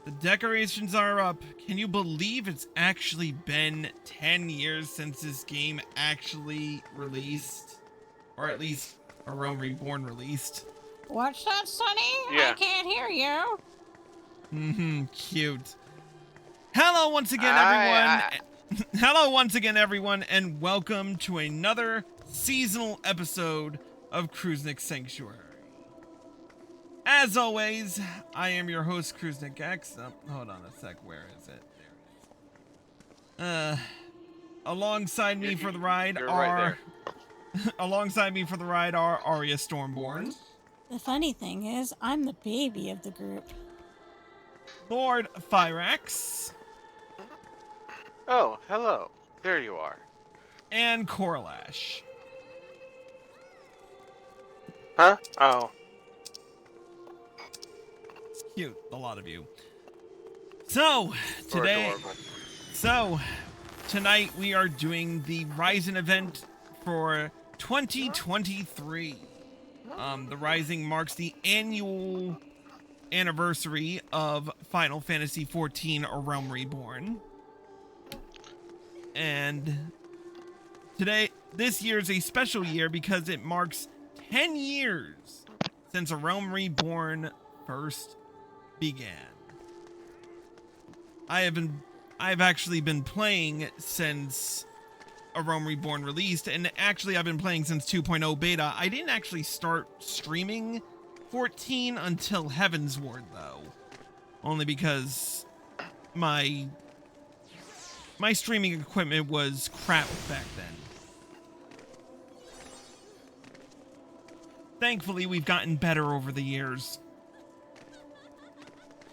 The decorations are up. Can you believe it's actually been 10 years since this game actually released? Or at least A Realm Reborn released. What's that, Sonny? Yeah. I can't hear you. Cute. Hello once again, everyone. Hello once again, everyone, and welcome to another seasonal episode of Kruznik Sanctuary. As always, I am your host, Kruznik X. Hold on a sec, where is it? There it is. Alongside me for the ride are... alongside me for the ride are Arya Stormborn. The funny thing is, I'm the baby of the group. Lord Fyrax. Oh, hello. There you are. And Corlash. Huh? Oh. Cute, a lot of you. So, tonight we are doing the Rising event for 2023. The Rising marks the annual anniversary of Final Fantasy XIV A Realm Reborn. And this year is a special year because it marks 10 years since A Realm Reborn first began. I've actually been playing since A Realm Reborn released, and actually I've been playing since 2.0 beta. I didn't actually start streaming 14 until Heaven's Ward, though. Only because my streaming equipment was crap back then. Thankfully, we've gotten better over the years.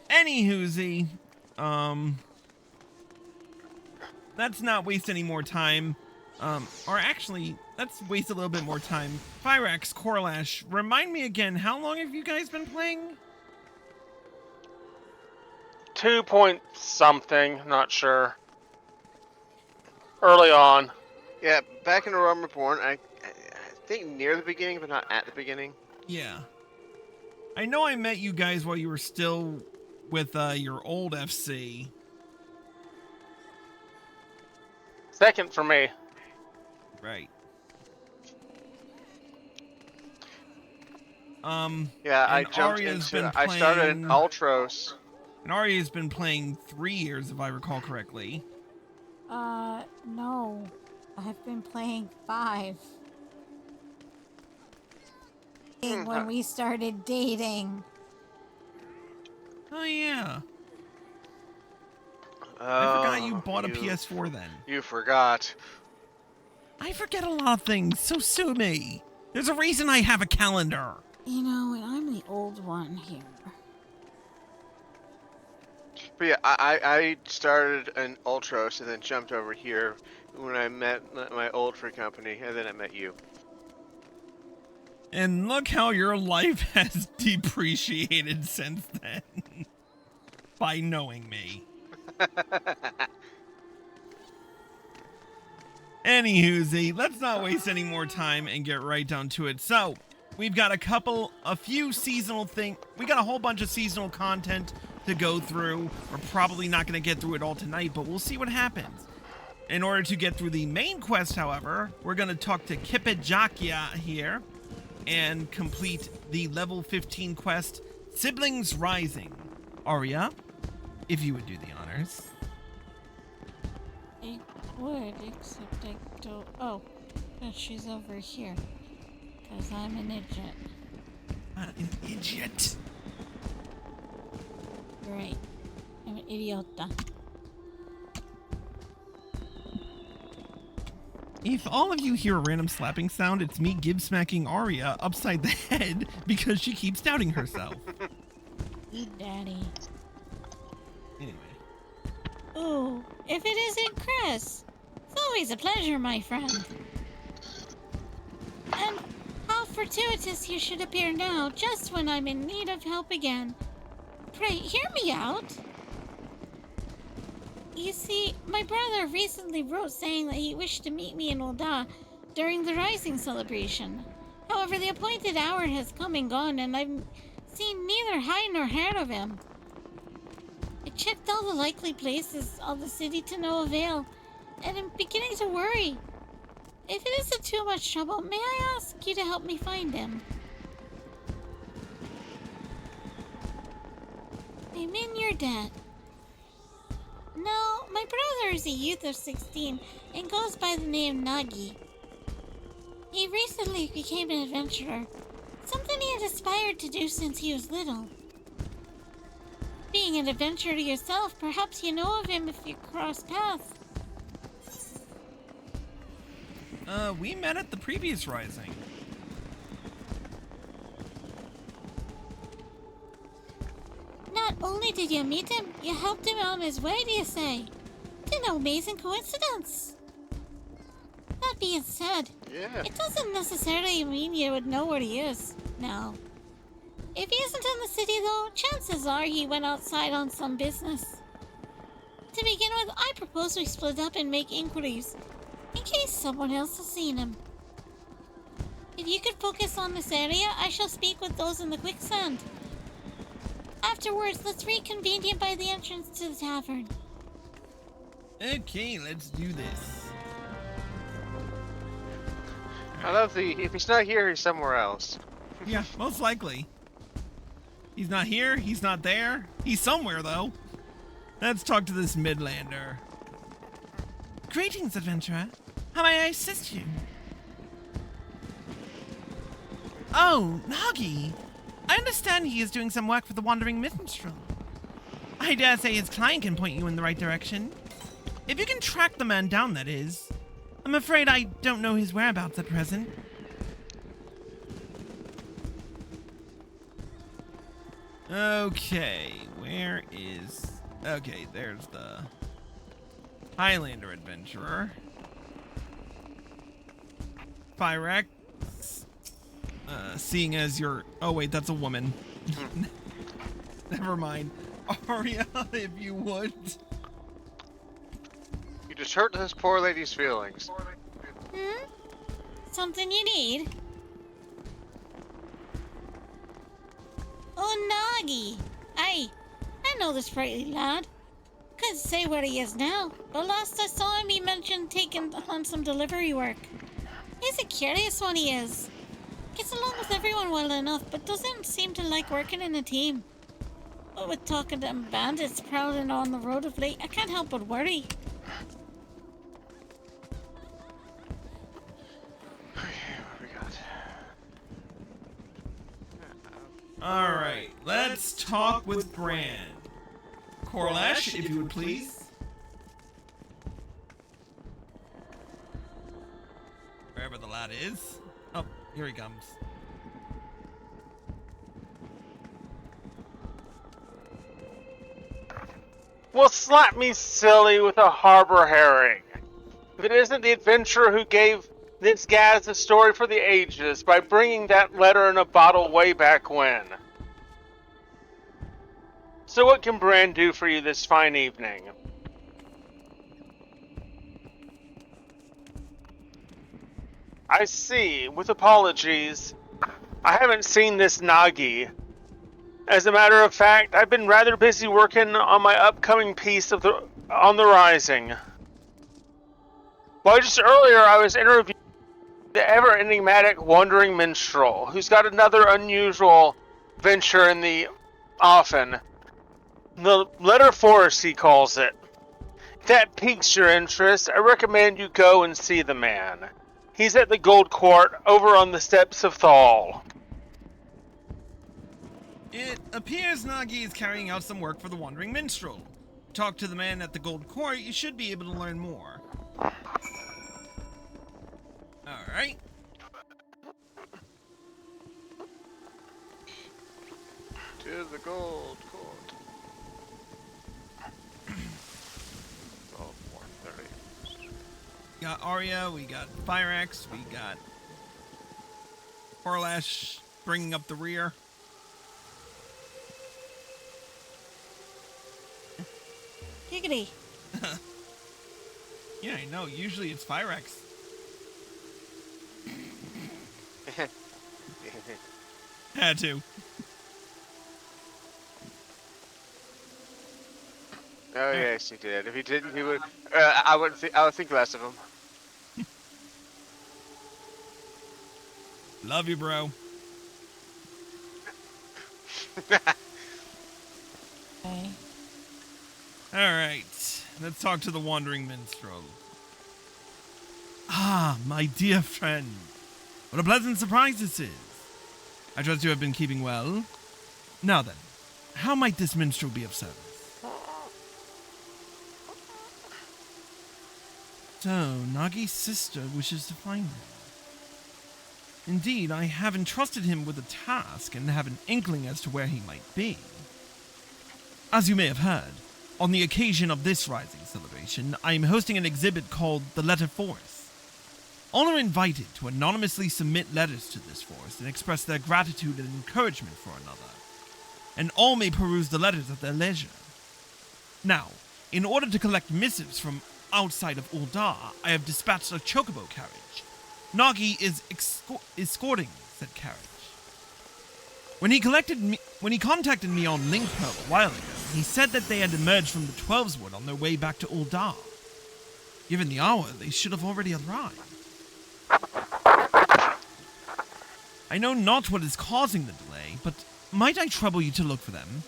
Anywhoosie, let's not waste any more time. Or actually, let's waste a little bit more time. Fyrax, Corlash, remind me again, how long have you guys been playing? 2 point something, not sure. Early on. Yeah, back in A Realm Reborn, I think near the beginning, but not at the beginning. Yeah. I know I met you guys while you were still with your old FC. Second for me. Right. Yeah, I started in Ultros. And Arya's been playing 3 years, if I recall correctly. No. I've been playing 5. When we started dating. Oh, yeah. Oh, I forgot you bought a PS4 then. You forgot. I forget a lot of things, so sue me. There's a reason I have a calendar. You know, and I'm the old one here. But yeah, I started in Ultros and then jumped over here when I met my old free company, and then I met you. And look how your life has depreciated since then. By knowing me. Anywhoosie, let's not waste any more time and get right down to it. So, we've got a few seasonal things. We got a whole bunch of seasonal content to go through. We're probably not going to get through it all tonight, but we'll see what happens. In order to get through the main quest, however, we're going to talk to Kipijakia here and complete the level 15 quest, Siblings Rising. Arya, if you would do the honors. I would, except I don't... Oh, but she's over here. Because I'm an idiot. An idiot. Right. I'm an idiota. If all of you hear a random slapping sound, it's me gib-smacking Arya upside the head because she keeps doubting herself. Hey, Daddy. Anyway. Ooh, if it isn't Chris! It's always a pleasure, my friend. And how fortuitous you should appear now, just when I'm in need of help again. Pray, hear me out. You see, my brother recently wrote saying that he wished to meet me in Ul'dah during the Rising celebration. However, the appointed hour has come and gone, and I've seen neither hide nor heard of him. I checked all the likely places of the city to no avail, and I'm beginning to worry. If it isn't too much trouble, may I ask you to help me find him? I'm in your debt. No, my brother is a youth of 16 and goes by the name Nagi. He recently became an adventurer, something he had aspired to do since he was little. Being an adventurer yourself, perhaps you know of him if you cross paths. We met at the previous rising. Not only did you meet him, you helped him on his way, do you say? What an amazing coincidence. That being said, Yeah. it doesn't necessarily mean you would know where he is. No. If he isn't in the city, though, chances are he went outside on some business. To begin with, I propose we split up and make inquiries, in case someone else has seen him. If you could focus on this area, I shall speak with those in the quicksand. Afterwards, let's reconvene by the entrance to the tavern. Okay, let's do this. I love the. If he's not here, he's somewhere else. Yeah, most likely. He's not here, he's not there. He's somewhere, though. Let's talk to this Midlander. Greetings, adventurer. How may I assist you? Oh, Nagi. I understand he is doing some work for the Wandering Minstrel. I dare say his client can point you in the right direction. If you can track the man down, that is. I'm afraid I don't know his whereabouts at present. Okay, where is... Okay, there's the Highlander adventurer. Pyrex. Seeing as you're... Oh, wait, that's a woman. Never mind. Arya, if you would. You just hurt this poor lady's feelings. Something you need? Oh, Nagi! I know this sprightly lad. Couldn't say where he is now, but last I saw him he mentioned taking on some delivery work. He's a curious one, he is. Gets along with everyone well enough, but doesn't seem to like working in a team. But with talking to them bandits prowling on the road of late, I can't help but worry. What we got? Alright, let's talk with Bran. Corlash, if you would please. Wherever the lad is. Oh, here he comes. Well, slap me silly with a harbor herring. If it isn't the adventurer who gave this Gaz a story for the ages by bringing that letter in a bottle way back when. So what can Bran do for you this fine evening? I see. With apologies, I haven't seen this Nagi. As a matter of fact, I've been rather busy working on my upcoming piece on the Rising. Well, just earlier I was interviewing the ever-enigmatic Wandering Minstrel, who's got another unusual venture in the offing. The Letter Forest, he calls it. If that piques your interest, I recommend you go and see the man. He's at the Gold Court over on the steps of Thal. It appears Nagi is carrying out some work for the Wandering Minstrel. Talk to the man at the Gold Court, you should be able to learn more. Alright. To the Gold Court. Oh, 430. We got Arya, we got Pyrex, we got Corlash bringing up the rear. Giggity. Yeah, I know. Usually it's Pyrex. Had to. Oh yes, he did. If he didn't, he would. I would. I would think less of him. Love you, bro. Okay. Alright, let's talk to the Wandering Minstrel. Ah, my dear friend. What a pleasant surprise this is. I trust you have been keeping well. Now then, how might this minstrel be of service? So, Nagi's sister wishes to find him. Indeed, I have entrusted him with a task and have an inkling as to where he might be. As you may have heard, on the occasion of this Rising celebration, I am hosting an exhibit called The Letter Force. All are invited to anonymously submit letters to this force and express their gratitude and encouragement for another, and all may peruse the letters at their leisure. Now, in order to collect missives from outside of Uldar, I have dispatched a chocobo carriage. Nagi is escorting said carriage. When he contacted me on Link Pearl a while ago, he said that they had emerged from the Twelveswood on their way back to Uldar. Given the hour, they should have already arrived. I know not what is causing the delay, but might I trouble you to look for them?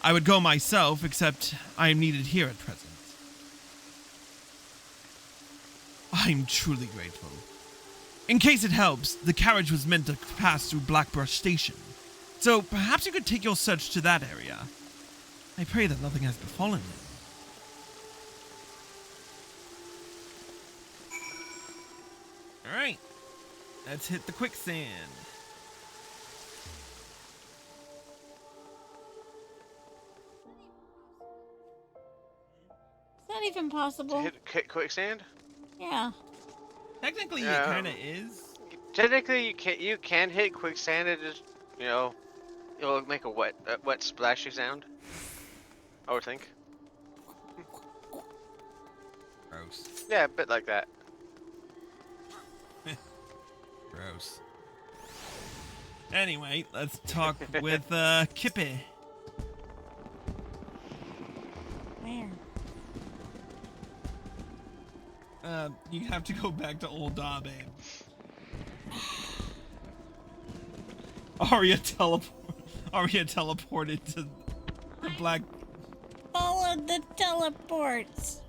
I would go myself, except I am needed here at present. I'm truly grateful. In case it helps, the carriage was meant to pass through Blackbrush Station, so perhaps you could take your search to that area. I pray that nothing has befallen him. Alright, let's hit the quicksand. It's not even possible. Hit quicksand? Yeah. Technically, Yeah. it kind of is. Technically, you can hit quicksand. It just, you know, it'll make a wet splashy sound. I would think. Gross. Yeah, a bit like that. Gross. Anyway, let's talk with Kippy. Where? You have to go back to Uldar, babe. Arya teleported to the black. Follow the teleports.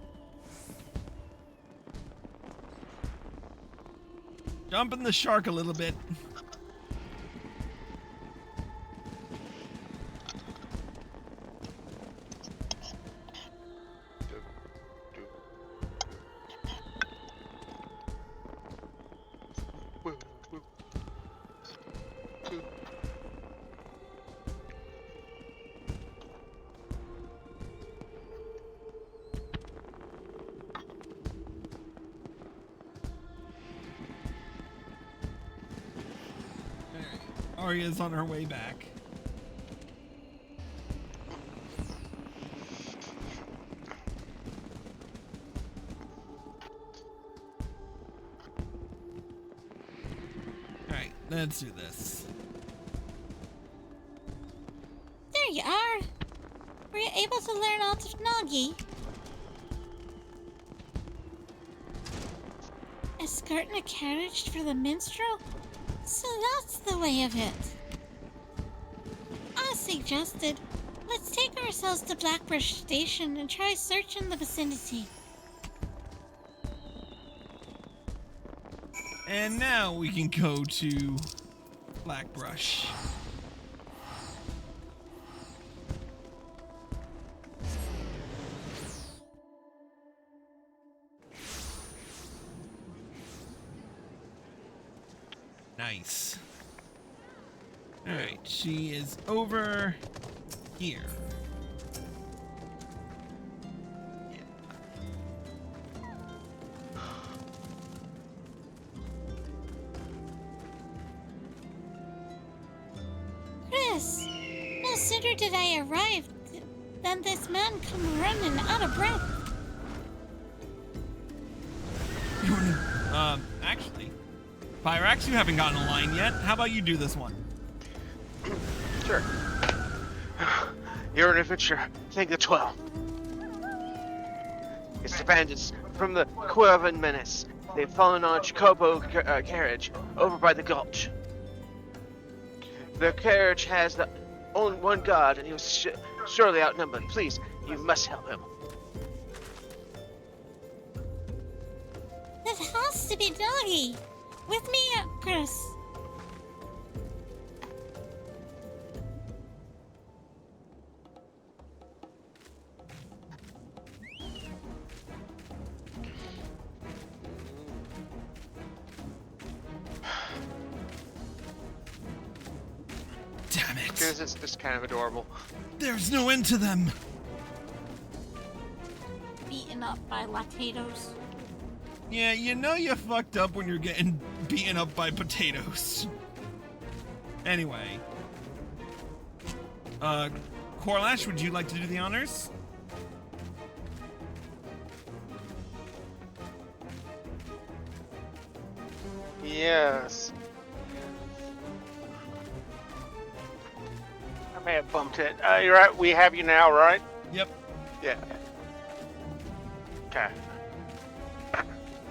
Jump in the shark a little bit. Arya's on her way back. Alright, let's do this. There you are. Were you able to learn all of Nagi? Escorting a carriage for the minstrel? So that's the way of it. I suggested, let's take ourselves to Blackbrush Station and try searching the vicinity. And now we can go to Blackbrush. Nice. Alright, she is over here. Chris, no sooner did I arrive than this man come running out of breath. Actually, Pyrax, you haven't gotten a line yet. How about you do this one? Sure. You're an adventurer. Take the 12. It's the bandits from the Cuervan Menace. They've fallen on a Chocobo carriage over by the gulch. The carriage has only one guard, and he was surely outnumbered. Please, you must help him. That has to be Doggy. With me, Chris. Damn it. Because it's just kind of adorable. There's no end to them. Beaten up by lactatos. Yeah, you know you fucked up when you're getting beaten up by potatoes. Anyway. Corlash, would you like to do the honors? Yes. I may have bumped it. You're right. We have you now, right? Yep. Yeah. Okay.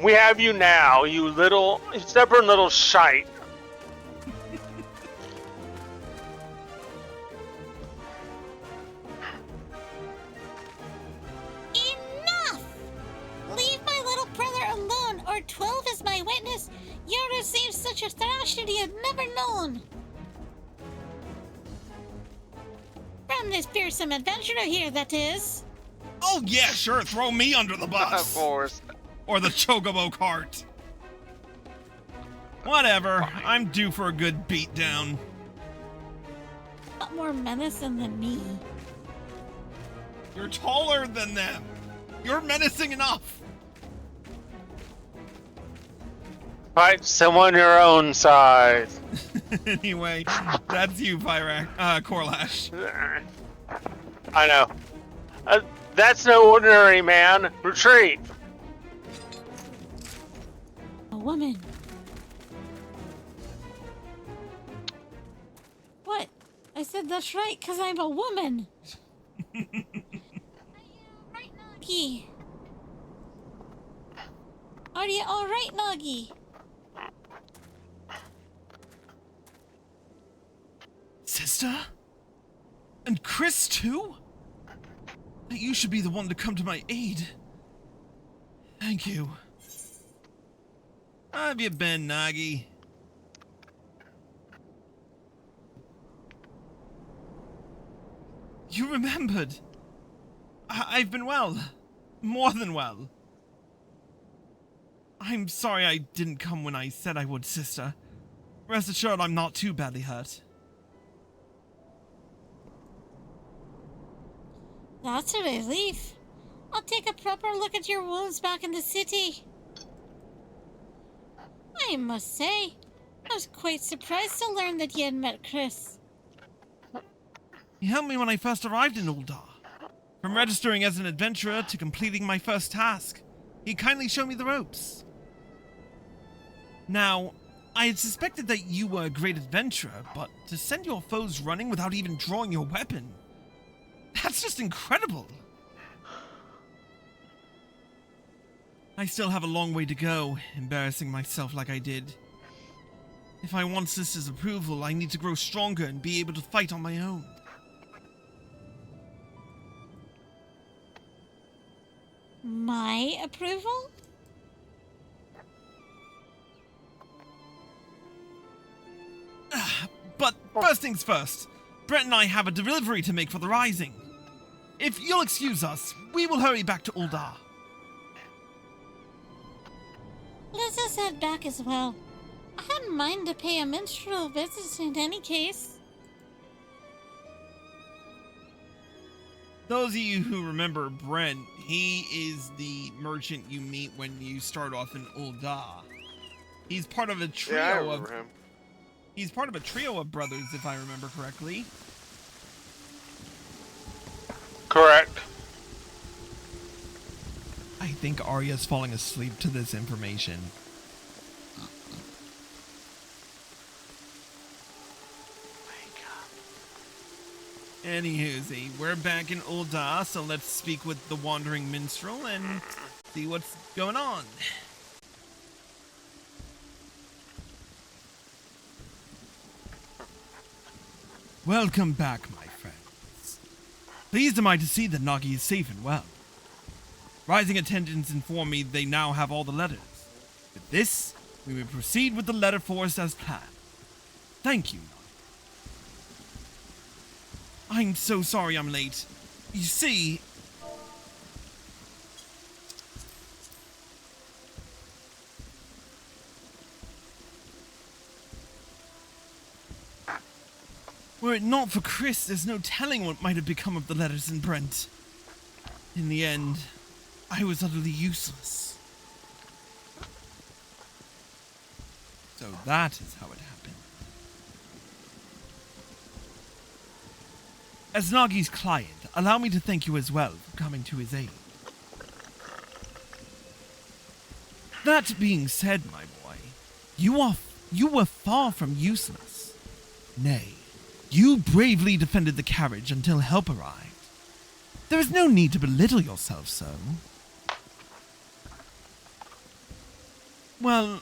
We have you now, you little stubborn little shite. Enough! Leave my little brother alone, or 12 is my witness. You'll receive such a thrashing you've never known. From this fearsome adventurer here, that is. Oh yeah, sure, throw me under the bus. Of course. Or the Chocobo cart. Whatever, I'm due for a good beatdown. A lot more menacing than me. You're taller than them. You're menacing enough. Fight someone your own size. Anyway, that's you, Corlash. I know. That's no ordinary man. Retreat. A woman. What? I said that's right, because I'm a woman. Right, Nagi? Are you alright, Nagi? Sister? And Chris too? You should be the one to come to my aid. Thank you. How have you been, Nagi? You remembered. I've been well. More than well. I'm sorry I didn't come when I said I would, sister. Rest assured I'm not too badly hurt. That's a relief. I'll take a proper look at your wounds back in the city. I must say, I was quite surprised to learn that you had met Chris. He helped me when I first arrived in Uldar. From registering as an adventurer to completing my first task, he kindly showed me the ropes. Now, I had suspected that you were a great adventurer, but to send your foes running without even drawing your weapon, that's just incredible. I still have a long way to go, embarrassing myself like I did. If I want Sister's approval, I need to grow stronger and be able to fight on my own. My approval? But first things first, Brett and I have a delivery to make for the Rising. If you'll excuse us, we will hurry back to Uldar. Let us head back as well. I hadn't mind to pay a minstrel visit in any case. Those of you who remember Brent, he is the merchant you meet when you start off in Uldar. He's part of a trio Yeah, I remember him. He's part of a trio of brothers, if I remember correctly. Correct. I think Arya's falling asleep to this information. Anywhoozy, we're back in Ul'dah, so let's speak with the wandering minstrel and see what's going on. Welcome back, my friends. Pleased am I to see that Nagi is safe and well. Rising attendants inform me they now have all the letters. With this, we will proceed with the letter forest as planned. Thank you, Nagi. I'm so sorry I'm late. You see... Were it not for Chris, there's no telling what might have become of the letters in Brent. In the end, I was utterly useless. So that is how it happened. As Nagi's client, allow me to thank you as well for coming to his aid. That being said, my boy, you were far from useless. Nay, you bravely defended the carriage until help arrived. There is no need to belittle yourself so. Well,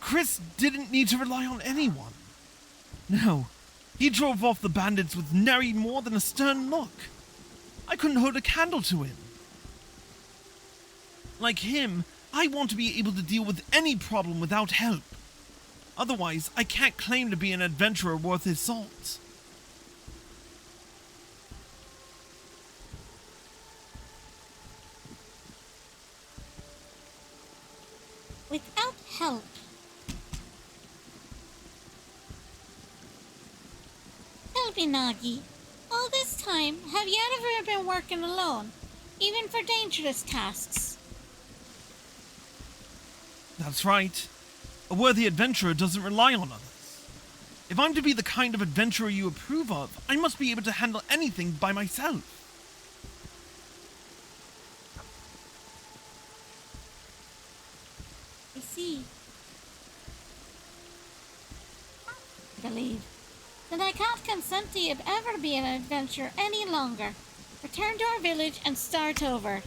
Chris didn't need to rely on anyone. No, he drove off the bandits with nary more than a stern look. I couldn't hold a candle to him. Like him, I want to be able to deal with any problem without help. Otherwise, I can't claim to be an adventurer worth his salt. Without help. Tell me, Nagi, all this time, have you ever been working alone, even for dangerous tasks? That's right. A worthy adventurer doesn't rely on others. If I'm to be the kind of adventurer you approve of, I must be able to handle anything by myself. I see. Believe. Then I can't consent to you ever be an adventurer any longer. Return to our village and start over.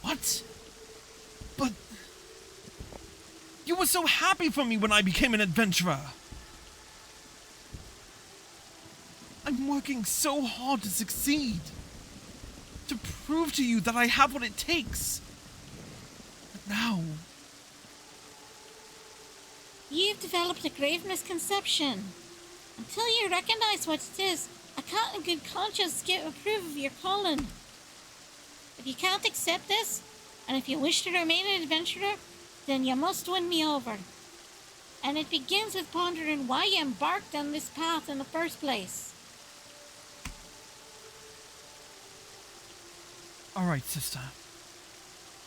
What? But... you were so happy for me when I became an adventurer. I'm working so hard to succeed. To prove to you that I have what it takes. But now... You've developed a grave misconception. Until you recognize what it is, I can't in good conscience approve of your calling. If you can't accept this, and if you wish to remain an adventurer, then you must win me over. And it begins with pondering why you embarked on this path in the first place. Alright, sister.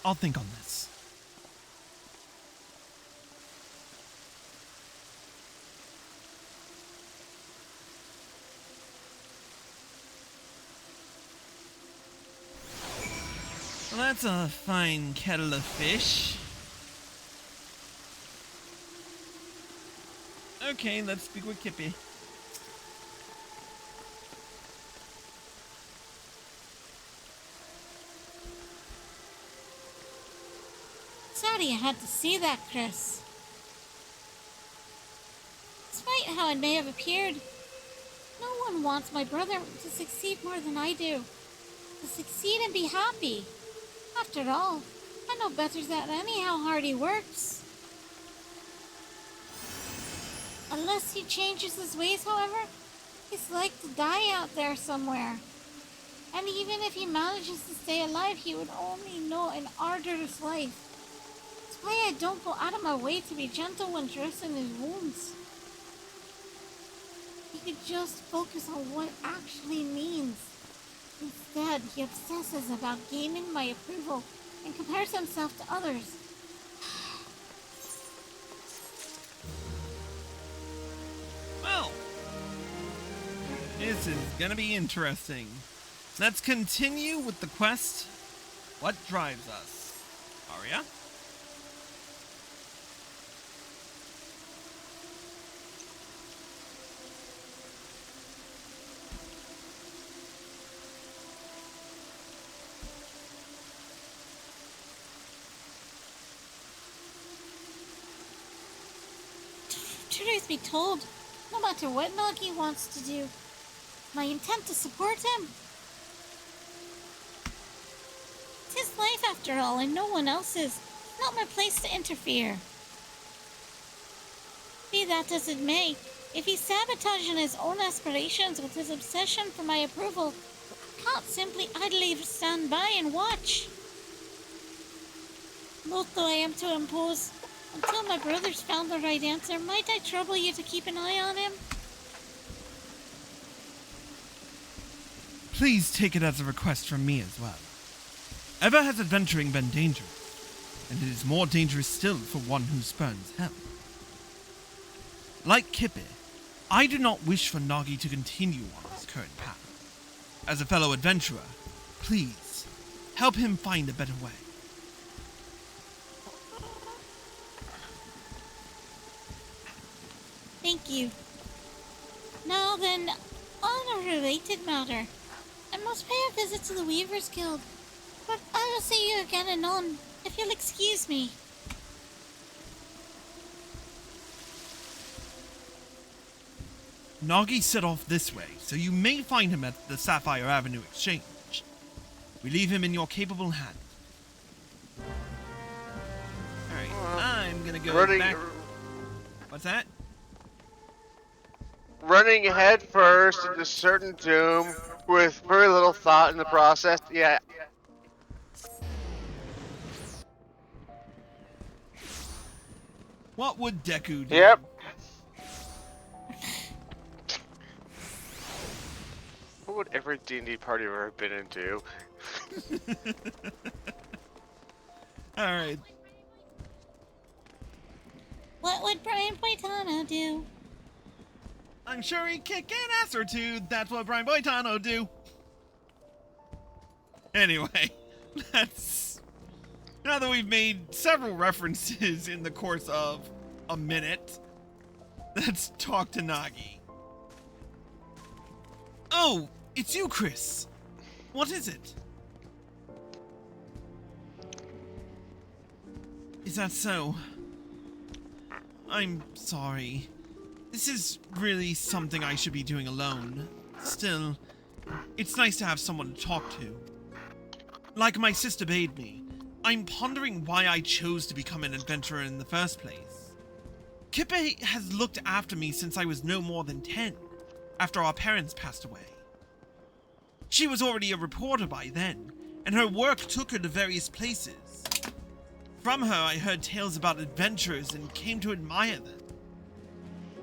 I'll think on this. Well, that's a fine kettle of fish. Okay, let's speak with Kippy. Sorry you had to see that, Chris. Despite how it may have appeared, no one wants my brother to succeed more than I do. To succeed and be happy. After all, I know better than any how hard he works. Unless he changes his ways, however, he's like to die out there somewhere. And even if he manages to stay alive, he would only know an arduous life. That's why I don't go out of my way to be gentle when dressing his wounds. He could just focus on what it actually means. Instead, he obsesses about gaining my approval and compares himself to others. Well, this is gonna be interesting. Let's continue with the quest. What drives us? Arya? truth be told, no matter what Nagi wants to do, my intent to support him. It's his life after all, and no one else's. Not my place to interfere. Be that as it may, if he's sabotaging his own aspirations with his obsession for my approval, I can't simply idly stand by and watch. Loath though I am to impose, until my brother's found the right answer, might I trouble you to keep an eye on him? Please take it as a request from me as well. Ever has adventuring been dangerous, and it is more dangerous still for one who spurns help. Like Kippe, I do not wish for Nagi to continue on his current path. As a fellow adventurer, please, help him find a better way. Thank you. Now then, on a related matter, I must pay a visit to the Weavers Guild, but I will see you again anon, if you'll excuse me. Nagi set off this way, so you may find him at the Sapphire Avenue Exchange. We leave him in your capable hands. Alright, I'm gonna go back... What's that? Running head first into certain doom with very little thought in the process. Yeah. What would Deku do? Yep. What would every D&D party I've ever been in do? Alright. What would Brian Boitano do? I'm sure he'd kick an ass or two. That's what Brian Boitano do. Anyway, that's... Now that we've made several references in the course of a minute, let's talk to Nagi. Oh, it's you, Chris. What is it? Is that so? I'm sorry. This is really something I should be doing alone. Still, it's nice to have someone to talk to. Like my sister bade me, I'm pondering why I chose to become an adventurer in the first place. Kippe has looked after me since I was no more than 10, after our parents passed away. She was already a reporter by then, and her work took her to various places. From her, I heard tales about adventurers and came to admire them.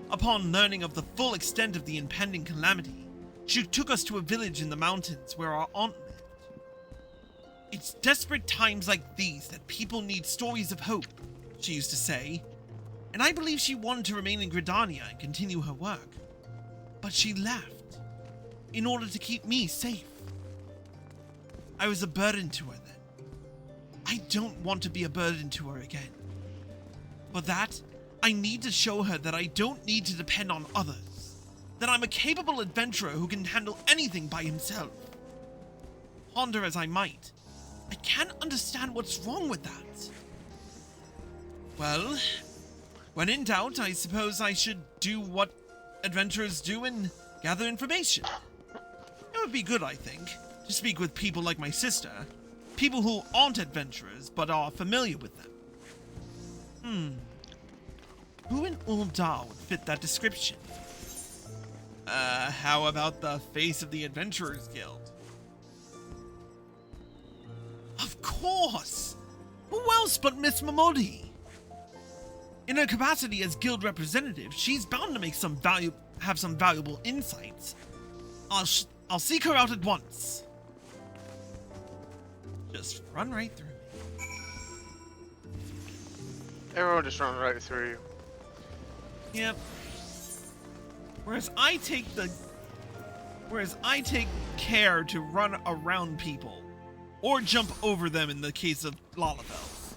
Upon learning of the full extent of the impending calamity, she took us to a village in the mountains where our aunt lived. It's desperate times like these that people need stories of hope, she used to say, and I believe she wanted to remain in Gridania and continue her work. But she left, in order to keep me safe. I was a burden to her then. I don't want to be a burden to her again. For that, I need to show her that I don't need to depend on others. That I'm a capable adventurer who can handle anything by himself. Ponder as I might, I can't understand what's wrong with that. Well, when in doubt, I suppose I should do what adventurers do and gather information. It would be good, I think, to speak with people like my sister. People who aren't adventurers, but are familiar with them. Who in Uldar would fit that description? How about the face of the Adventurers Guild? Of course! Who else but Miss Momodi? In her capacity as guild representative, she's bound to make have some valuable insights. I'll seek her out at once. Just run right through me. Everyone just run right through you. Yep. Whereas I take care to run around people, or jump over them in the case of Lalafels.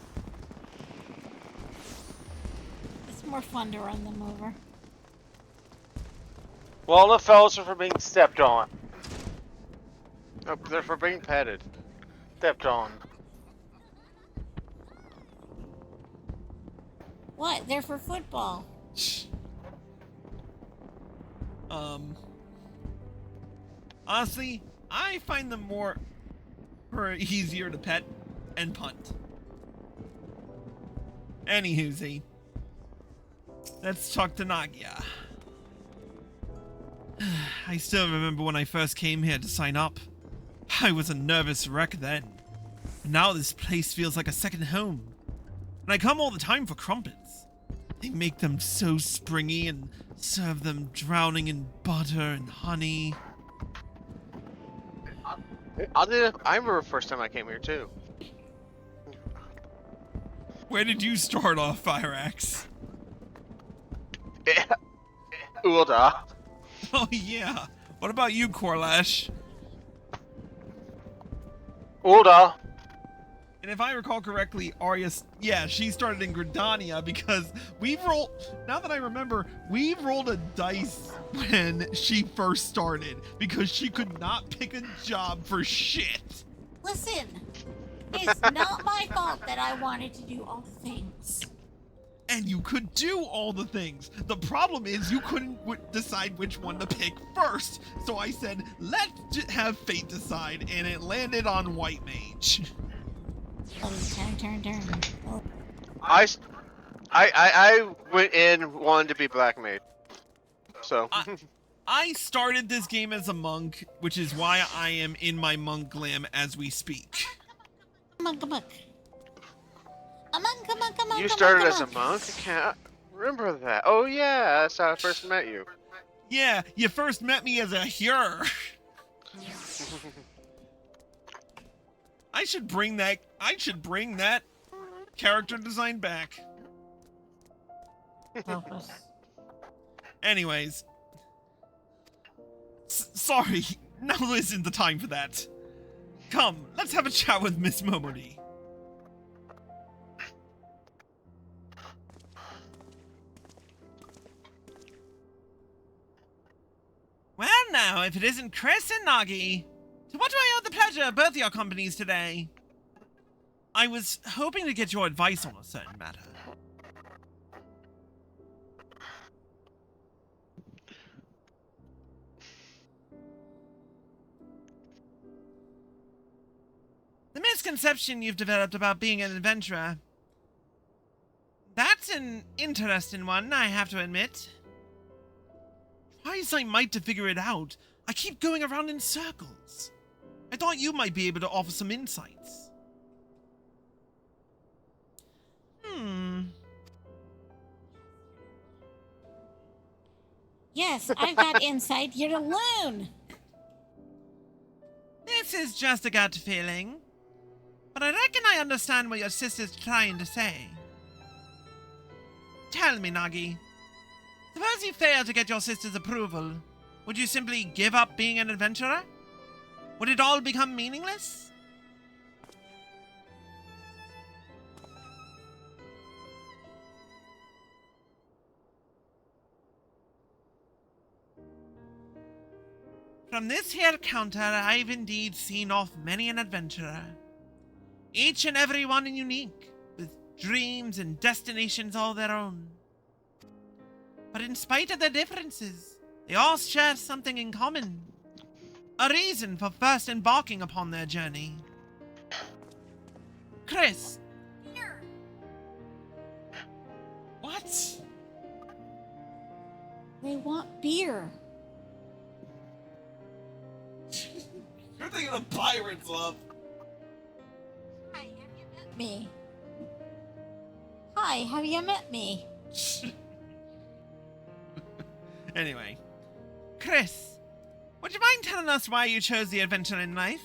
It's more fun to run them over. Well, the fellows are for being stepped on. Oh, they're for being petted. Stepped on. What? They're for football. Honestly, I find them more easier to pet and punt. Anywho, let's talk to Nagia. I still remember when I first came here to sign up. I was a nervous wreck then. Now this place feels like a second home. And I come all the time for crumpets. They make them so springy and serve them drowning in butter and honey. I remember the first time I came here too. Where did you start off, Fire Axe? Ulda. Oh yeah. What about you, Corlash? Ulda. And if I recall correctly, Arya, yeah, she started in Gridania because we've rolled, now that I remember, we've rolled a dice when she first started because she could not pick a job for shit. Listen, it's not my fault that I wanted to do all the things. And you could do all the things. The problem is you couldn't decide which one to pick first. So I said, let's have fate decide, and it landed on White Mage. Oh, turn. Oh. I went in wanting to be Black Mage. So. I started this game as a monk, which is why I am in my monk glam as we speak. Come on. You started as a monk? I can't remember that. Oh yeah, that's how I first met you. Yeah, you first met me as a Hur. I should bring that character design back. Anyways. Sorry, now isn't the time for that. Come, let's have a chat with Miss Momodi. Well now, if it isn't Chris and Nagi, to what do I owe the pleasure of both your companies today? I was hoping to get your advice on a certain matter. The misconception you've developed about being an adventurer. That's an interesting one, I have to admit. Try as I might to figure it out, I keep going around in circles. I thought you might be able to offer some insights. Yes, I've got insight. You're a loon. This is just a gut feeling. But I reckon I understand what your sister's trying to say. Tell me, Nagi. Suppose you fail to get your sister's approval. Would you simply give up being an adventurer? Would it all become meaningless? From this here counter, I've indeed seen off many an adventurer. Each and every one unique, with dreams and destinations all their own. But in spite of their differences, they all share something in common. A reason for first embarking upon their journey. Chris. Here. What? They want beer. You're thinking of pirates, love. Hi, have you met me? Hi, have you met me? Anyway. Chris, would you mind telling us why you chose the adventure in life?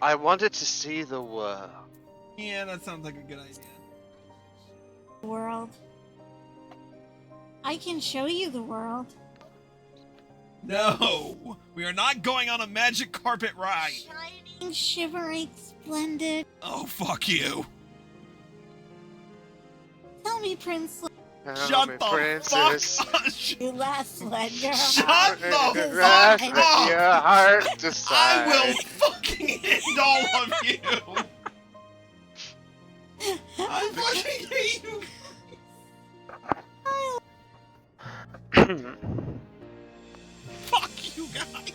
I wanted to see the world. Yeah, that sounds like a good idea. World. I can show you the world. No! We are not going on a magic carpet ride! Shining, shivering, splendid. Oh, fuck you. Tell me, Prince. Shut the princess. fuck up! You last led your Shut the fuck Rest up! your heart decide. I will fucking end all of you! I fucking hate you. Fuck you guys.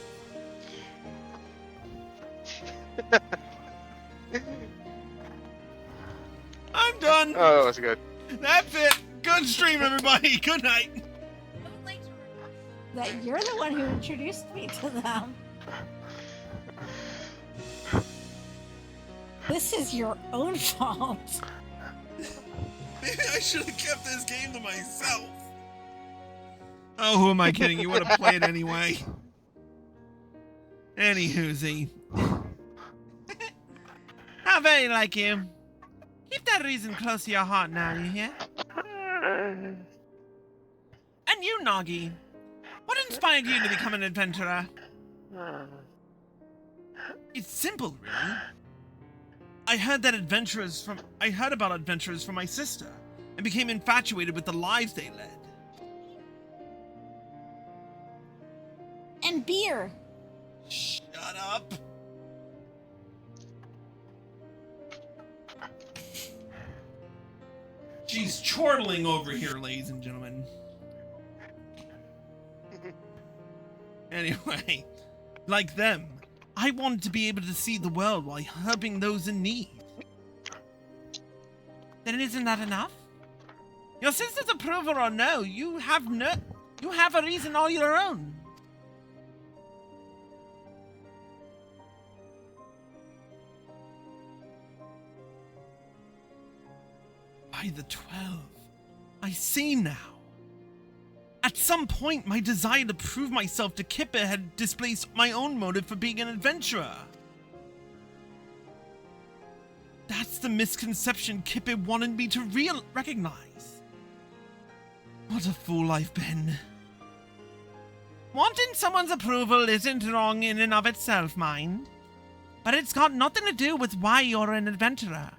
I'm done. Oh, that was good. That's it. Good stream, everybody. Good night. That you're the one who introduced me to them. This is your own fault. Maybe I should have kept this game to myself. Oh, who am I kidding? You would have played anyway. Anywhoozy. How very like you. Keep that reason close to your heart now, you hear? And you, Nagi. What inspired you to become an adventurer? It's simple, really. I heard about adventurers from my sister and became infatuated with the lives they led. And beer. Shut up. She's chortling over here, ladies and gentlemen. Anyway, like them, I wanted to be able to see the world while helping those in need. Then isn't that enough? Your sister's approval or no, you have a reason all your own. By the 12, I see now. At some point, my desire to prove myself to Kipper had displaced my own motive for being an adventurer. That's the misconception Kipper wanted me to recognize. What a fool I've been. Wanting someone's approval isn't wrong in and of itself, mind. But it's got nothing to do with why you're an adventurer.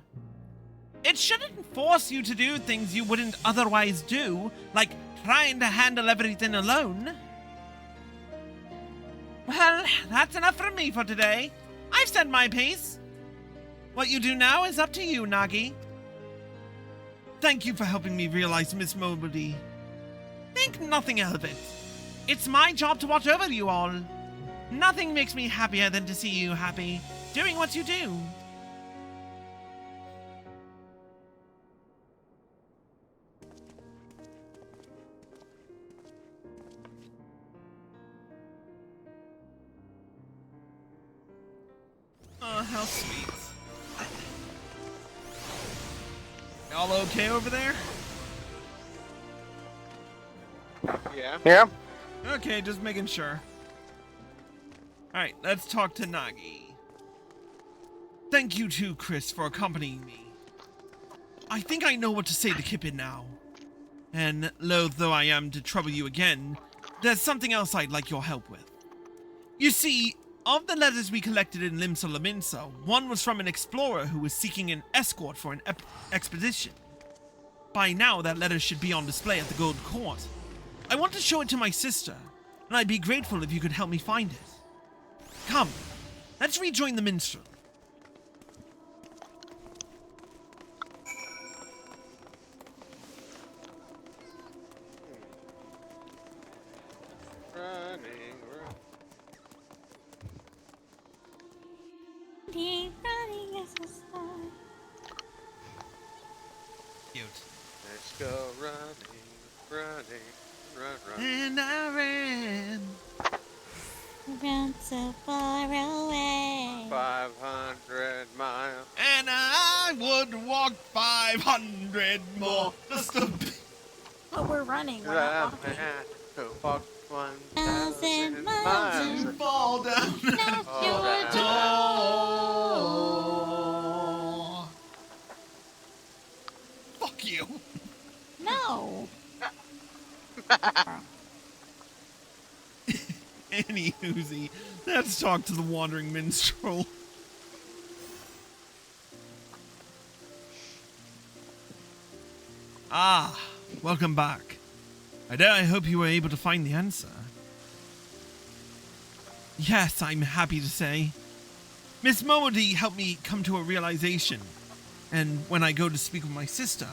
It shouldn't force you to do things you wouldn't otherwise do, like trying to handle everything alone. Well, that's enough from me for today. I've said my piece. What you do now is up to you, Nagi. Thank you for helping me realize Miss Mobley. Think nothing of it. It's my job to watch over you all. Nothing makes me happier than to see you happy, doing what you do. Oh, how sweet. Y'all okay over there? Yeah. Yeah. Okay, just making sure. Alright, let's talk to Nagi. Thank you too, Chris, for accompanying me. I think I know what to say to Kippin now. And loath though I am to trouble you again, there's something else I'd like your help with. You see, of the letters we collected in Limsa Laminsa, one was from an explorer who was seeking an escort for an expedition. By now, that letter should be on display at the Gold Court. I want to show it to my sister, and I'd be grateful if you could help me find it. Come, let's rejoin the minstrel. Running as a star. Cute. Let's go running, run. And I ran. Run so far away. 500 miles. And I would walk 500 more. Just a bit. But we're running. We're not walking. Go walk 1,000 1,000 miles miles. and Fall down. knock Oh, your that- door. Fuck you. No. Anywhoozy, let's talk to the wandering minstrel. Ah, welcome back. I hope you were able to find the answer. Yes, I'm happy to say. Miss Momodi helped me come to a realization, And when I go to speak with my sister...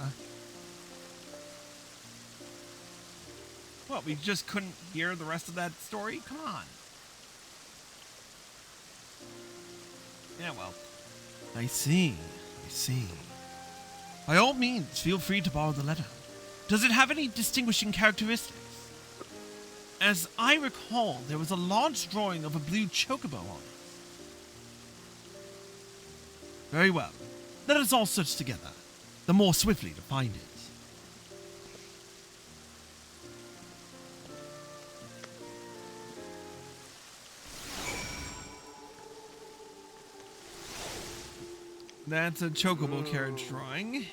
What, we just couldn't hear the rest of that story? Come on. Yeah, well. I see. By all means, feel free to borrow the letter. Does it have any distinguishing characteristics? As I recall, there was a large drawing of a blue chocobo on it. Very well. Let us all search together, the more swiftly to find it. That's a chocobo carriage drawing.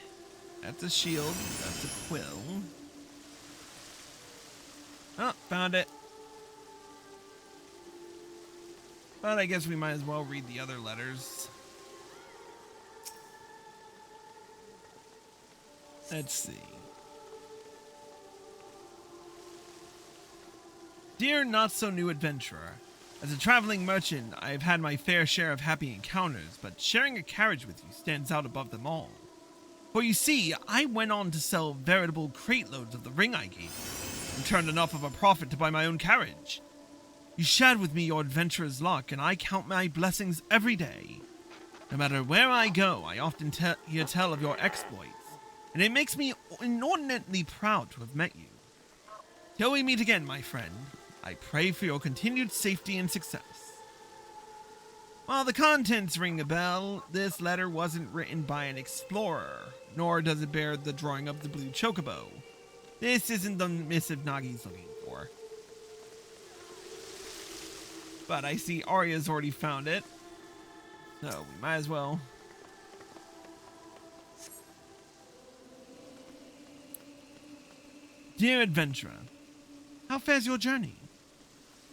That's a shield. That's a quill. Oh, found it. But I guess we might as well read the other letters. Let's see. Dear not-so-new adventurer, as a traveling merchant, I have had my fair share of happy encounters, but sharing a carriage with you stands out above them all. For you see, I went on to sell veritable crate loads of the ring I gave you, and turned enough of a profit to buy my own carriage. You shared with me your adventurer's luck, and I count my blessings every day. No matter where I go, I often hear tell of your exploits, and it makes me inordinately proud to have met you. Till we meet again, my friend, I pray for your continued safety and success. While the contents ring a bell, this letter wasn't written by an explorer, nor does it bear the drawing of the blue chocobo. This isn't the missive Nagi's looking for. But I see Arya's already found it, so we might as well. Dear adventurer, how fares your journey?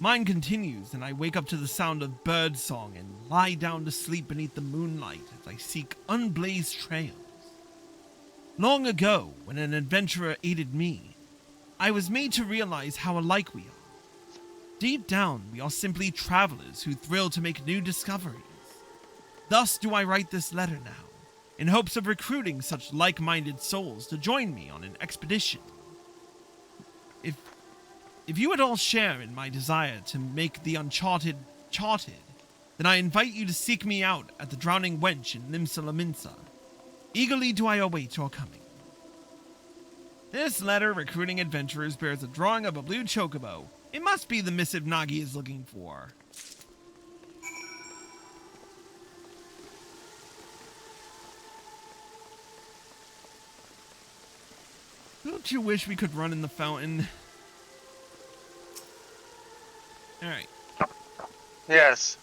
Mine continues, and I wake up to the sound of bird song and lie down to sleep beneath the moonlight as I seek unblazed trails. Long ago, when an adventurer aided me, I was made to realize how alike we are. Deep down, we are simply travelers who thrill to make new discoveries. Thus do I write this letter now, in hopes of recruiting such like-minded souls to join me on an expedition. If you at all share in my desire to make the uncharted charted, then I invite you to seek me out at the Drowning Wench in Limsa Laminsa. Eagerly do I await your coming. This letter recruiting adventurers bears a drawing of a blue chocobo. It must be the missive Nagi is looking for. Don't you wish we could run in the fountain? Alright. Yes.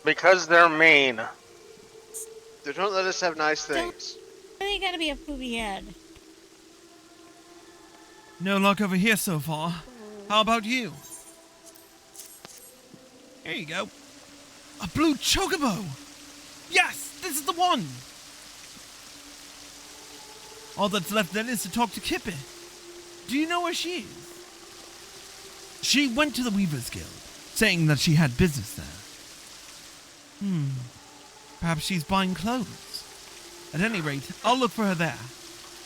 Because they're mean. They don't let us have nice things. You gotta be a poopy head. No luck over here so far. How about you? Here you go. A blue chocobo! Yes! This is the one! All that's left then is to talk to Kippy. Do you know where she is? She went to the Weaver's Guild, saying that she had business there. Perhaps she's buying clothes. At any rate, I'll look for her there.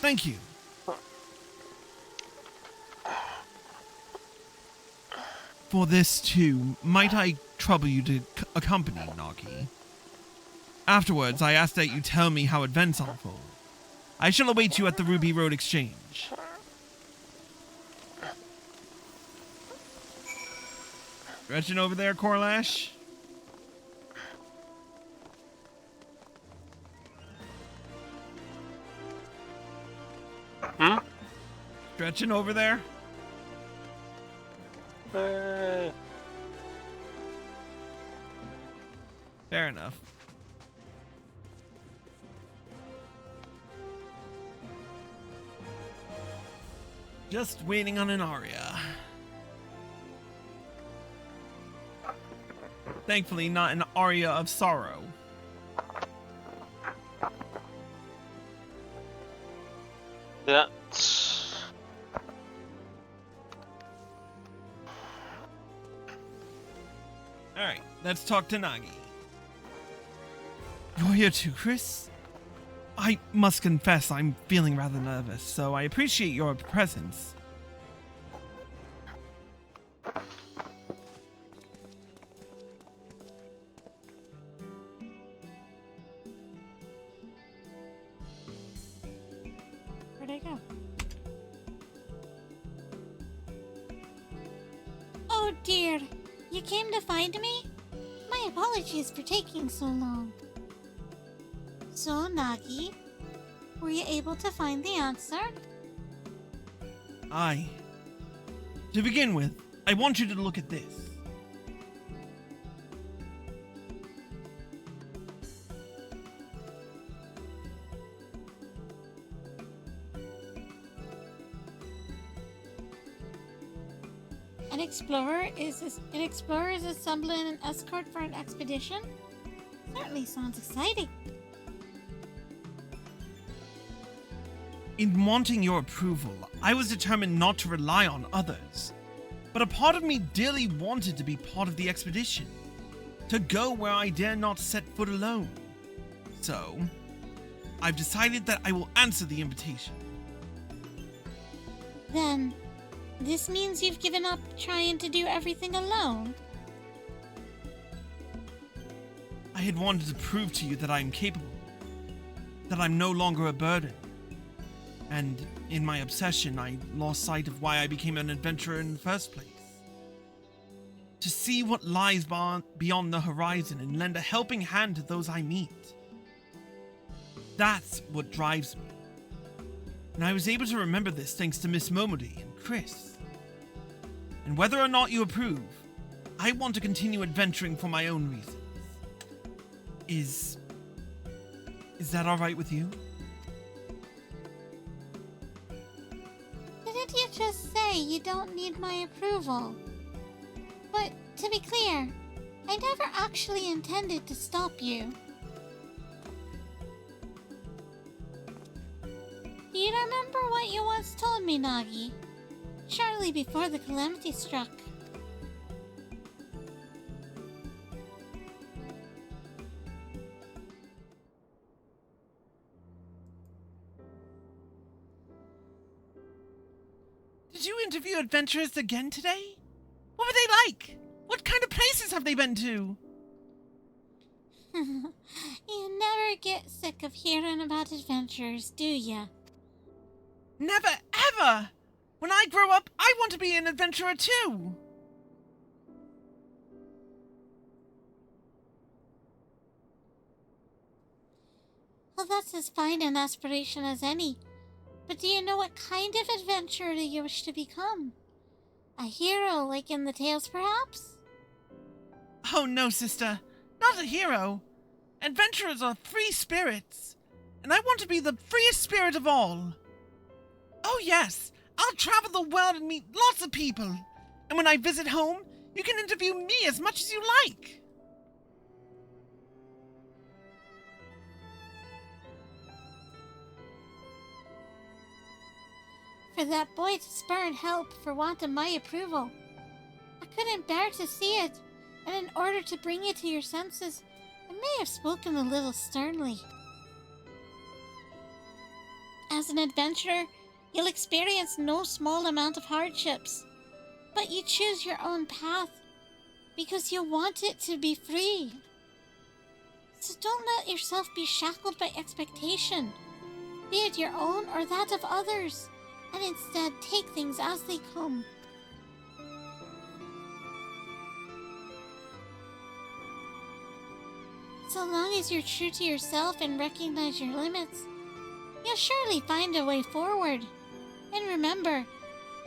Thank you. For this, too, might I trouble you to accompany Nagi? Afterwards, I ask that you tell me how events unfold. I shall await you at the Ruby Road Exchange. Stretching over there, Corlash? Hmm? Stretching over there? Fair enough. Just waiting on an Aria. Thankfully, not an Aria of sorrow. Yeah. let's talk to Nagi. You're here too, Chris? I must confess I'm feeling rather nervous, so I appreciate your presence. Where'd I go? Oh dear, you came to find me? My apologies for taking so long. So, Nagi, were you able to find the answer? Aye. To begin with, I want you to look at this. An explorer is assembling an escort for an expedition? Certainly sounds exciting. In wanting your approval, I was determined not to rely on others. But a part of me dearly wanted to be part of the expedition, to go where I dare not set foot alone. So, I've decided that I will answer the invitation. Then, this means you've given up trying to do everything alone? I had wanted to prove to you that I am capable, that I'm no longer a burden. And in my obsession, I lost sight of why I became an adventurer in the first place. To see what lies beyond the horizon and lend a helping hand to those I meet. That's what drives me. And I was able to remember this thanks to Miss Momody and Chris. And whether or not you approve, I want to continue adventuring for my own reasons. Is that alright with you? Didn't you just say you don't need my approval? But to be clear, I never actually intended to stop you. Do you remember what you once told me, Nagi? Shortly before the calamity struck. Did you interview adventurers again today? What were they like? What kind of places have they been to? You never get sick of hearing about adventures, do ya? Never ever! When I grow up, I want to be an adventurer too! Well, that's as fine an aspiration as any. But do you know what kind of adventurer you wish to become? A hero like in the tales, perhaps? Oh no, sister. Not a hero. Adventurers are free spirits. And I want to be the freest spirit of all. Oh yes, I'll travel the world and meet lots of people. And when I visit home, you can interview me as much as you like. For that boy to spurn help for want of my approval. I couldn't bear to see it, and in order to bring you to your senses, I may have spoken a little sternly. As an adventurer, you'll experience no small amount of hardships, but you choose your own path because you want it to be free. So don't let yourself be shackled by expectation, be it your own or that of others, and instead take things as they come. So long as you're true to yourself and recognize your limits, you'll surely find a way forward. And remember,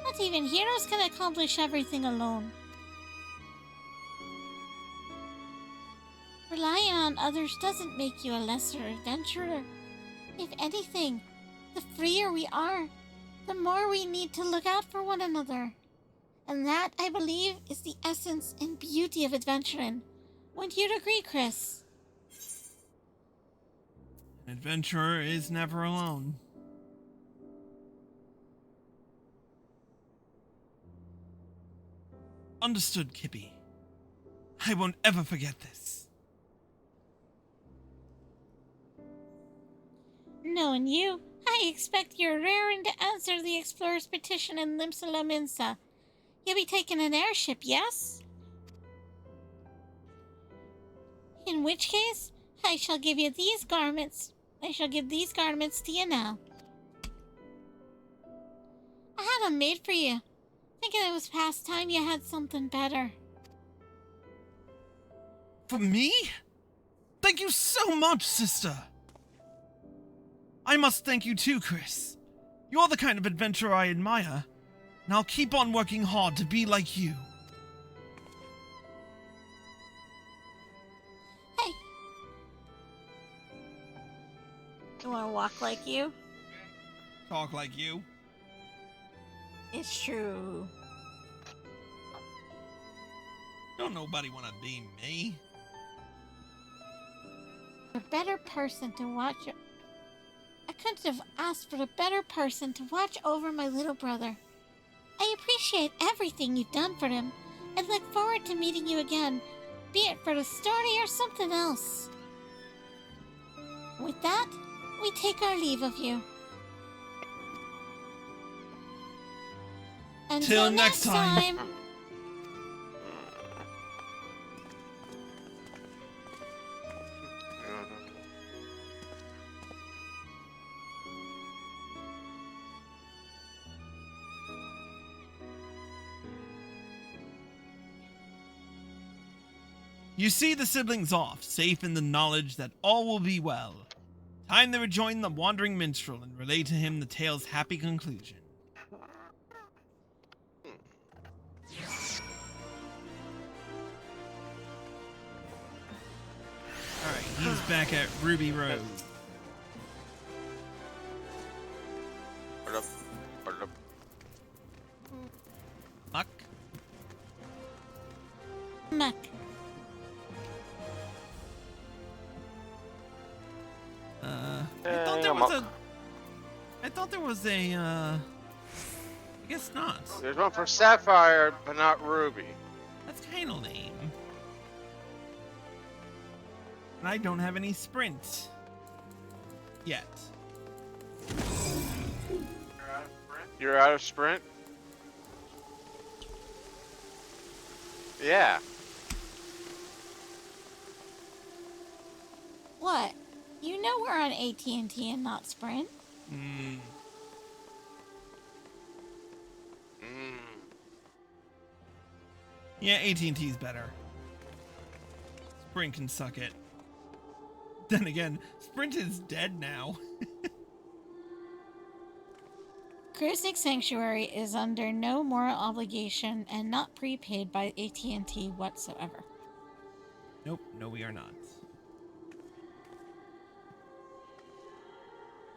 not even heroes can accomplish everything alone. Relying on others doesn't make you a lesser adventurer. If anything, the freer we are, the more we need to look out for one another. And that, I believe, is the essence and beauty of adventuring. Wouldn't you agree, Chris? An adventurer is never alone. Understood, Kippy. I won't ever forget this. Knowing you, I expect you're raring to answer the explorer's petition in Limsa Minsa. You'll be taking an airship, yes? In which case, I shall give these garments to you now. I had them made for you, thinking it was past time you had something better. For me? Thank you so much, sister. I must thank you too, Chris. You're the kind of adventurer I admire, and I'll keep on working hard to be like you. Hey. You want to walk like you? Talk like you. It's true. Don't nobody want to be me. A better person to watch. I couldn't have asked for a better person to watch over my little brother. I appreciate everything you've done for him and look forward to meeting you again, be it for the story or something else. With that, we take our leave of you. Until Till next time. You see the siblings off, safe in the knowledge that all will be well. Time to rejoin the wandering minstrel and relay to him the tale's happy conclusion. Alright, he's back at Ruby Road. Muck? Muck. I thought there was a, I guess not. There's one for Sapphire, but not Ruby. That's kind of lame. And I don't have any sprint. Yet. You're out of sprint? Yeah. What? You know we're on AT&T and not Sprint. Yeah, AT&T's better. Sprint can suck it. Then again, Sprint is dead now. Cruising Sanctuary is under no moral obligation and not prepaid by AT&T whatsoever. Nope, no we are not.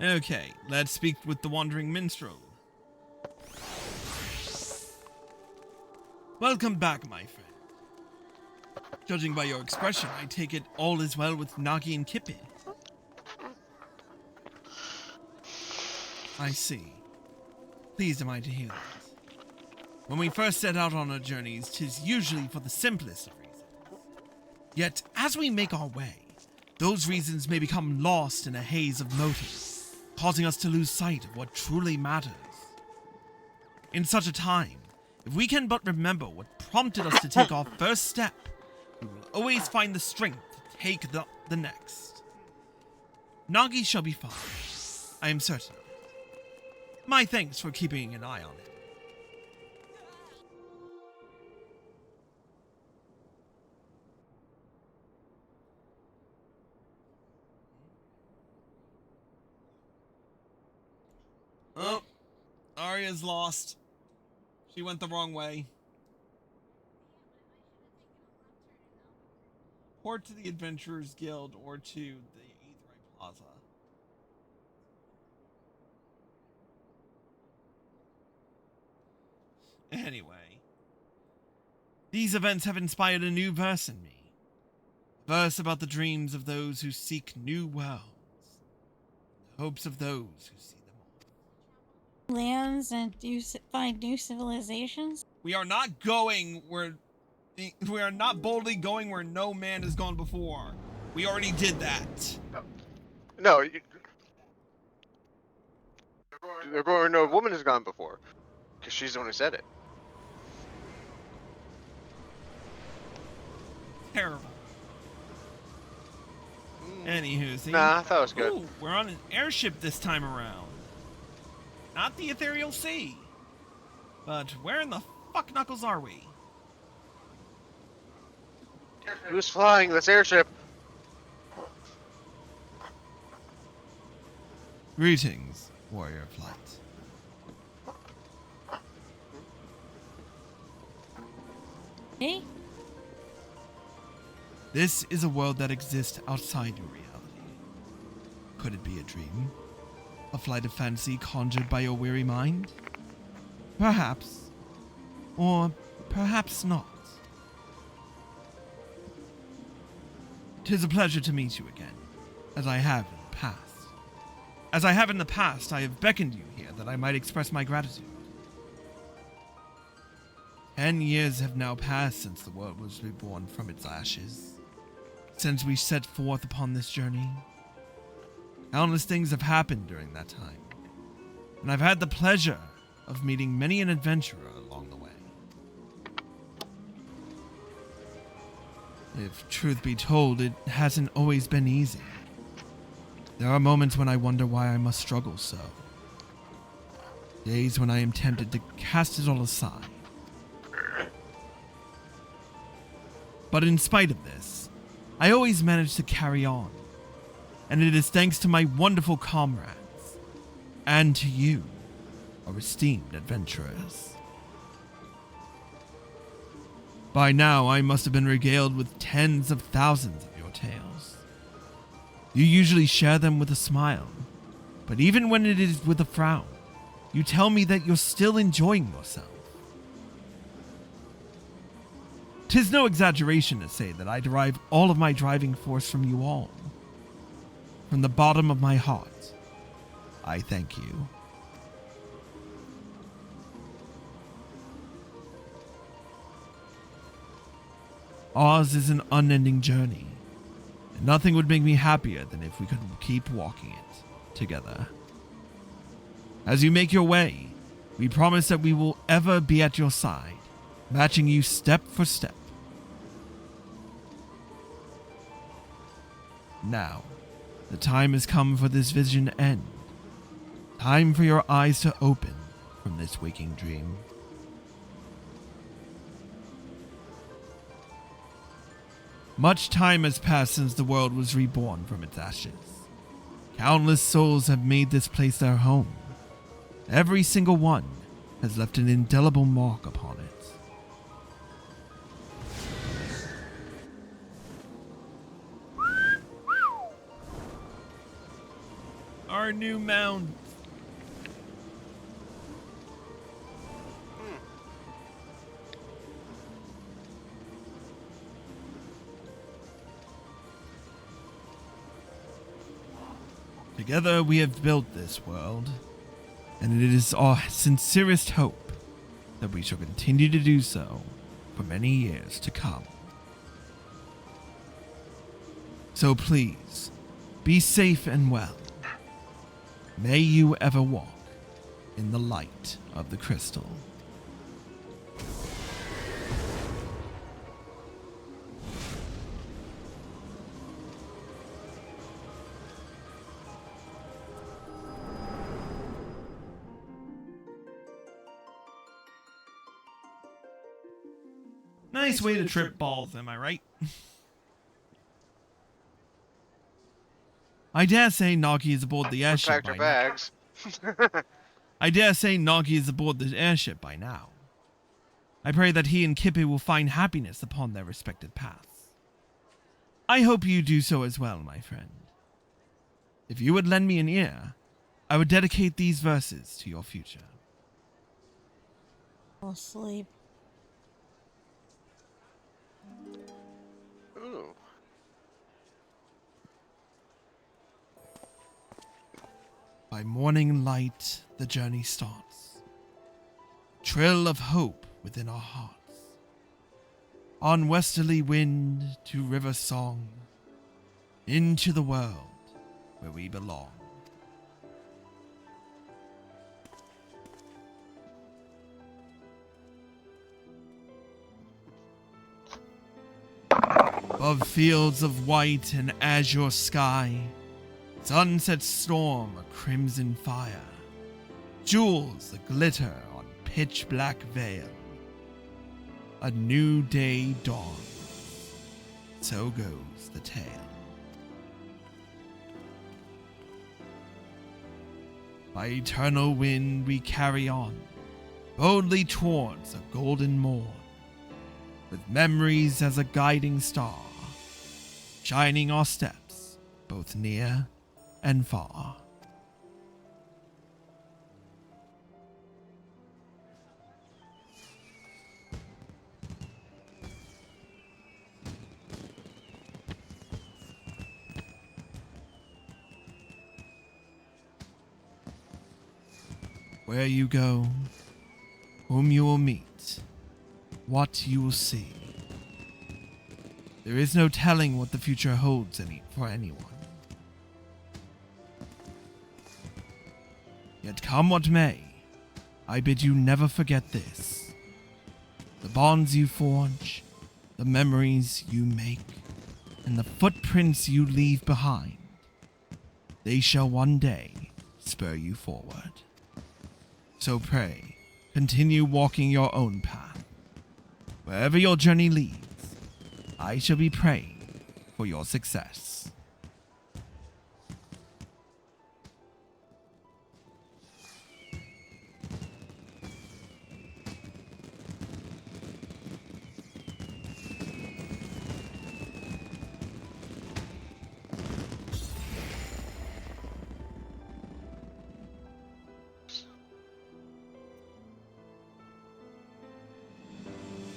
Okay, let's speak with the Wandering Minstrel. Welcome back, my friend. Judging by your expression, I take it all is well with Nagi and Kippy. I see. Pleased am I to hear that. When we first set out on our journeys, 'tis usually for the simplest of reasons. Yet, as we make our way, those reasons may become lost in a haze of motives, causing us to lose sight of what truly matters. In such a time, if we can but remember what prompted us to take our first step, we will always find the strength to take the next. Nagi shall be fine. I am certain. My thanks for keeping an eye on him. Oh, Arya's lost. She went the wrong way. Or to the Adventurers Guild, or to the Aetheryte Plaza. Anyway, these events have inspired a new verse in me. A verse about the dreams of those who seek new worlds, the hopes of those who see them all. Lands and find new civilizations? We are not going where We are not boldly going where no man has gone before. We already did that. No, they're going. No woman has gone before, because she's the one who said it. Terrible. Anywho, see? Nah, I thought it was good. Ooh, we're on an airship this time around. Not the ethereal sea. But where in the fuck knuckles are we? Who's flying this airship? Greetings, warrior flight. Hey? This is a world that exists outside your reality. Could it be a dream? A flight of fantasy conjured by your weary mind? Perhaps. Or perhaps not. 'Tis a pleasure to meet you again, as I have in the past. As I have in the past, I have beckoned you here that I might express my gratitude. 10 years have now passed since the world was reborn from its ashes. Since we set forth upon this journey, countless things have happened during that time, and I've had the pleasure of meeting many an adventurer along the way. If truth be told, it hasn't always been easy. There are moments when I wonder why I must struggle so. Days when I am tempted to cast it all aside. But in spite of this, I always manage to carry on. And it is thanks to my wonderful comrades, and to you, our esteemed adventurers. By now, I must have been regaled with tens of thousands of your tales. You usually share them with a smile, but even when it is with a frown, you tell me that you're still enjoying yourself. 'Tis no exaggeration to say that I derive all of my driving force from you all. From the bottom of my heart, I thank you. Ours is an unending journey, and nothing would make me happier than if we could keep walking it together. As you make your way, we promise that we will ever be at your side, matching you step for step. Now, the time has come for this vision to end. Time for your eyes to open from this waking dream. Much time has passed since the world was reborn from its ashes. Countless souls have made this place their home. Every single one has left an indelible mark upon it. Our new mound. Together we have built this world, and it is our sincerest hope that we shall continue to do so for many years to come. So please, be safe and well. May you ever walk in the light of the crystal. Nice way to trip balls, am I right? I dare say Nagi is aboard the airship Packed our by now. bags. I dare say Nagi is aboard the airship by now. I pray that he and Kippy will find happiness upon their respective paths. I hope you do so as well, my friend. If you would lend me an ear, I would dedicate these verses to your future. I'll sleep. Ooh. By morning light, the journey starts. Trill of hope within our hearts. On westerly wind to river song, into the world where we belong. Above fields of white and azure sky, sunset storm a crimson fire, jewels that glitter on pitch black veil. A new day dawns, so goes the tale. By eternal wind we carry on, boldly towards a golden morn, with memories as a guiding star, shining our steps both near and far. Where you go, whom you will meet, what you will see. There is no telling what the future holds for anyone. Yet come what may, I bid you never forget this. The bonds you forge, the memories you make, and the footprints you leave behind, they shall one day spur you forward. So pray, continue walking your own path. Wherever your journey leads, I shall be praying for your success.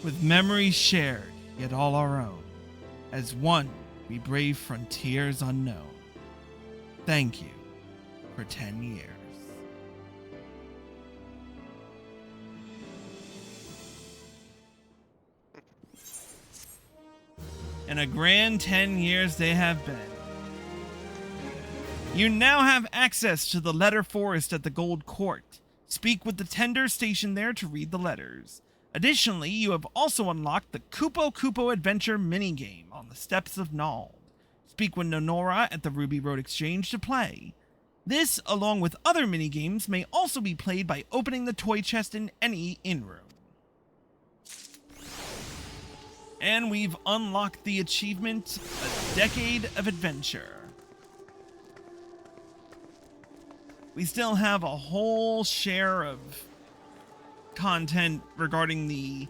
With memories shared, yet all our own, as one we brave frontiers unknown. Thank you for 10 years. And a grand 10 years they have been. You now have access to the letter forest at the Gold Court. Speak with the tender stationed there to read the letters. Additionally, you have also unlocked the Kupo Adventure minigame on the steps of Nald. Speak with Nonora at the Ruby Road Exchange to play. This, along with other minigames, may also be played by opening the toy chest in any inn-room. And we've unlocked the achievement, A Decade of Adventure. We still have a whole share of content regarding the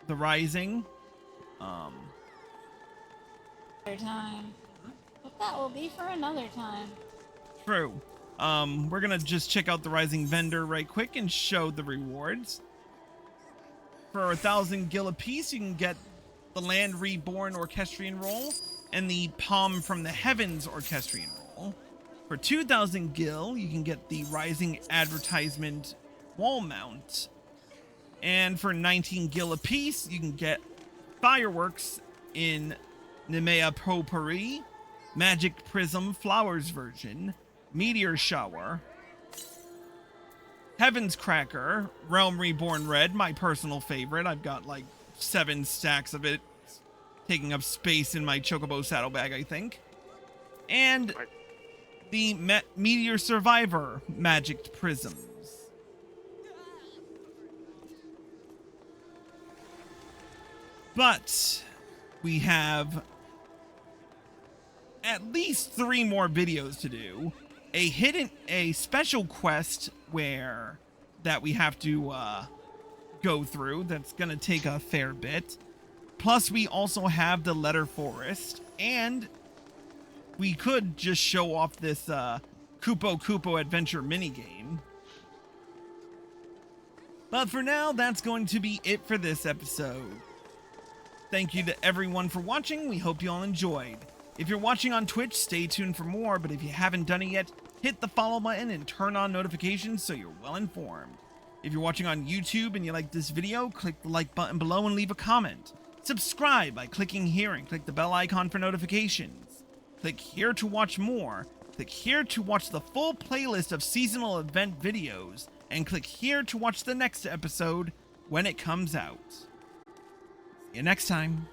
Rising. Another time. But that will be for another time. True. We're gonna just check out the Rising vendor right quick and show the rewards. For 1,000 gil apiece, you can get the Land Reborn Orchestrion roll and the Palm from the Heavens Orchestrion roll. For 2,000 gil, you can get the Rising Advertisement wall mount. And for 19 gil apiece, you can get Fireworks in Nemea Potpourri, Magic Prism Flowers version, Meteor Shower, Heaven's Cracker, Realm Reborn Red, my personal favorite. I've got like 7 stacks of it, taking up space in my Chocobo saddlebag, I think. And the Meteor Survivor Magic Prisms. But we have at least 3 more videos to do. A special quest that we have to go through. That's gonna take a fair bit. Plus, we also have the Letter Forest, and we could just show off this Kupo Adventure minigame. But for now, that's going to be it for this episode. Thank you to everyone for watching. We hope you all enjoyed. If you're watching on Twitch, stay tuned for more, but if you haven't done it yet, hit the follow button and turn on notifications so you're well informed. If you're watching on YouTube and you like this video, click the like button below and leave a comment. Subscribe by clicking here and click the bell icon for notifications. Click here to watch more. Click here to watch the full playlist of seasonal event videos. And click here to watch the next episode when it comes out. See you next time.